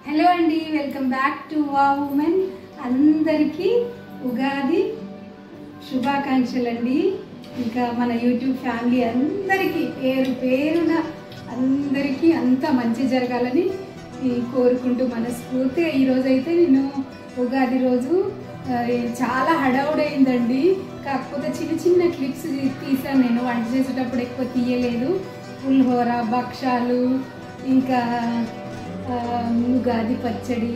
Hello అండి, welcome back to wow women. అందరికీ ఉగాది శుభాకాంక్షలు అండి. ఇంకా మన యూట్యూబ్ ఫ్యామిలీ అందరికీ పేరు పేరున అందరికీ అంతా మంచి జరగాలని కోరుకుంటూ మనస్ఫూర్తిగా ఈరోజైతే నేను ఉగాది రోజు చాలా హడావుడైందండి. కాకపోతే చిన్న చిన్న క్లిప్స్ తీసాను. నేను వంట చేసేటప్పుడు ఎక్కువ తీయలేదు. పులిహోర, భక్షాలు, ఇంకా ఉగాది పచ్చడి,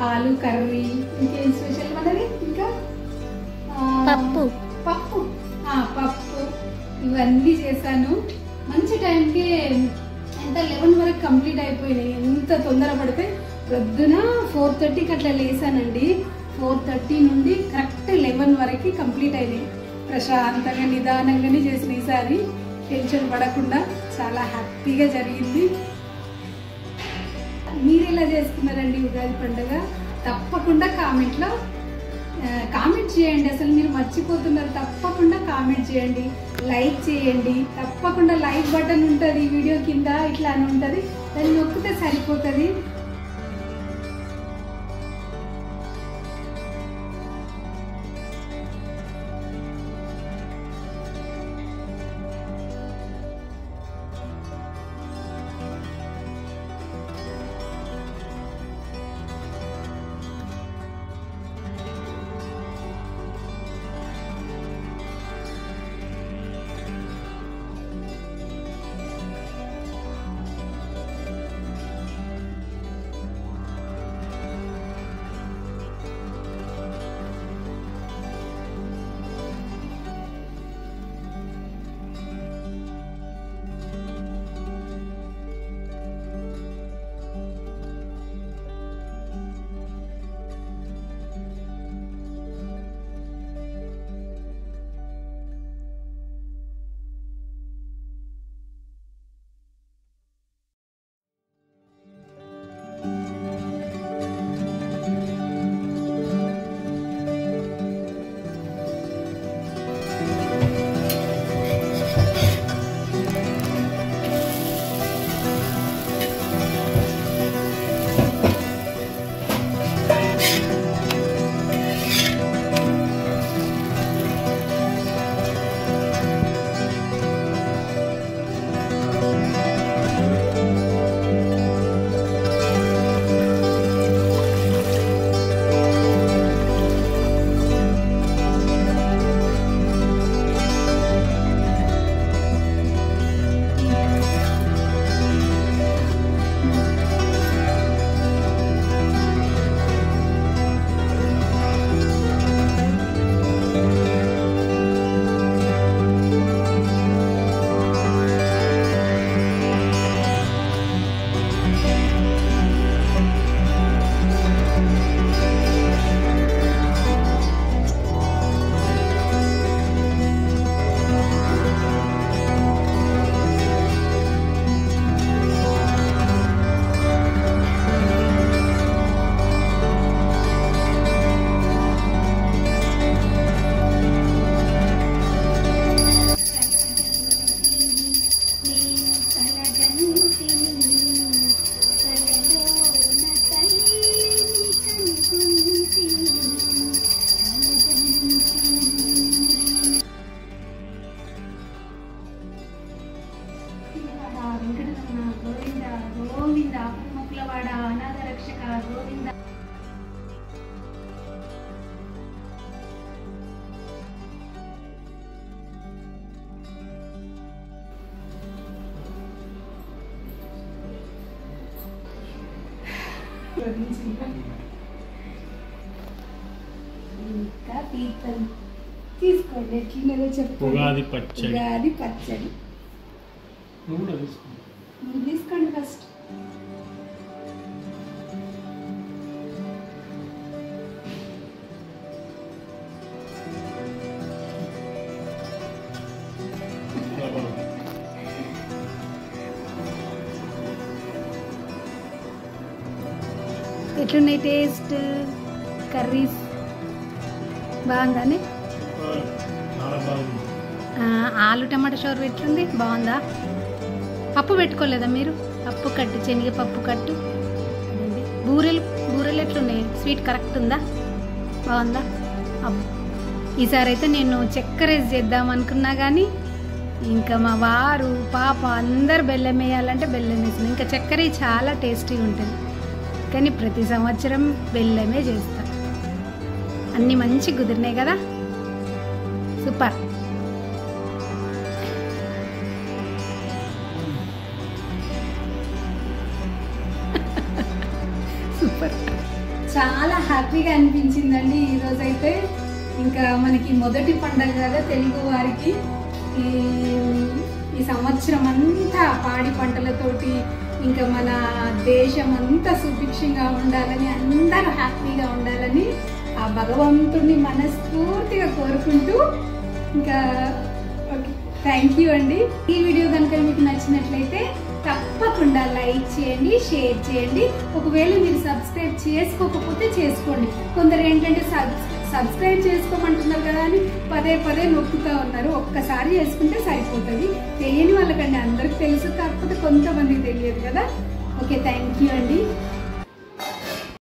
ఆలు కర్రీ, ఇంకేం స్పెషల్ మనది, ఇంకా పప్పు ఇవన్నీ చేశాను. మంచి టైంకి ఎంత 11 వరకు కంప్లీట్ అయిపోయినాయి. ఎంత తొందర పడితే ప్రొద్దున 4:30కి అట్లా లేసానండి. 4:30 నుండి కరెక్ట్ 11 వరకు కంప్లీట్ అయినాయి. ప్రశాంతంగా నిదానంగానే చేసిన ఈసారి టెన్షన్ పడకుండా చాలా హ్యాపీగా జరిగింది. మీరు ఎలా చేసుకున్నారండి ఉగాది పండుగ? తప్పకుండా కామెంట్లో కామెంట్ చేయండి. అసలు మీరు మర్చిపోతున్నారు. తప్పకుండా కామెంట్ చేయండి, లైక్ చేయండి. తప్పకుండా లైక్ బటన్ ఉంటుంది వీడియో కింద, ఇట్లా అని ఉంటుంది, దాన్ని నొక్కితే సరిపోతుంది. గోవింద గోవింద ముక్కులవాడ అనాథ రక్షక గోవింద. ఇంకా తీర్థం తీసుకోండి. ఎట్లున్నదో చెప్పండి. ఉగాది పచ్చడి తీసుకోండి ఫస్ట్. ఎట్లున్నాయి టేస్ట్? కర్రీస్ బాగుందని? ఆలు టమాటా షోర్ ఎట్లుంది? బాగుందా? పప్పు పెట్టుకోలేదా మీరు? పప్పు కట్టు, శనగపప్పు కట్టు. బూరెలు ఎట్లున్నాయి? స్వీట్ కరెక్ట్ ఉందా? బాగుందా? ఈసారి అయితే నేను చక్కెర చేద్దాం అనుకున్నా కానీ ఇంకా మా వారు పాప అందరు బెల్లం వేయాలంటే బెల్లం వేసిన. ఇంకా చక్కెర చాలా టేస్టీగా ఉంటుంది కానీ ప్రతి సంవత్సరం బెల్లమే చేస్తా. అన్నీ మంచి కుదిరినాయి కదా, సూపర్. సూపర్, చాలా హ్యాపీగా అనిపించిందండి ఈరోజైతే. ఇంకా మనకి మొదటి పండగ కదా తెలుగు వారికి. ఈ సంవత్సరం అంతా పాడి పంటలతోటి ఇంకా మన దేశం అంతా సుభిక్షంగా ఉండాలని, అందరూ హ్యాపీగా ఉండాలని ఆ భగవంతుడిని మనస్ఫూర్తిగా కోరుకుంటూ ఇంకా ఓకే, థ్యాంక్ యూ అండి. ఈ వీడియో కనుక మీకు నచ్చినట్లయితే తప్పకుండా లైక్ చేయండి, షేర్ చేయండి. ఒకవేళ మీరు సబ్స్క్రైబ్ చేసుకోకపోతే చేసుకోండి. కొందరు ఏంటంటే సబ్స్క్రైబ్ చేసుకోమంటున్నారు కదా అని పదే పదే నొక్కుతూ ఉన్నారు. ఒక్కసారి చేసుకుంటే సరిపోతుంది. తెలియని వాళ్ళకండి, అందరికి తెలుసు, కాకపోతే కొంతమందికి తెలియదు కదా. ఓకే, థ్యాంక్ యూ అండి.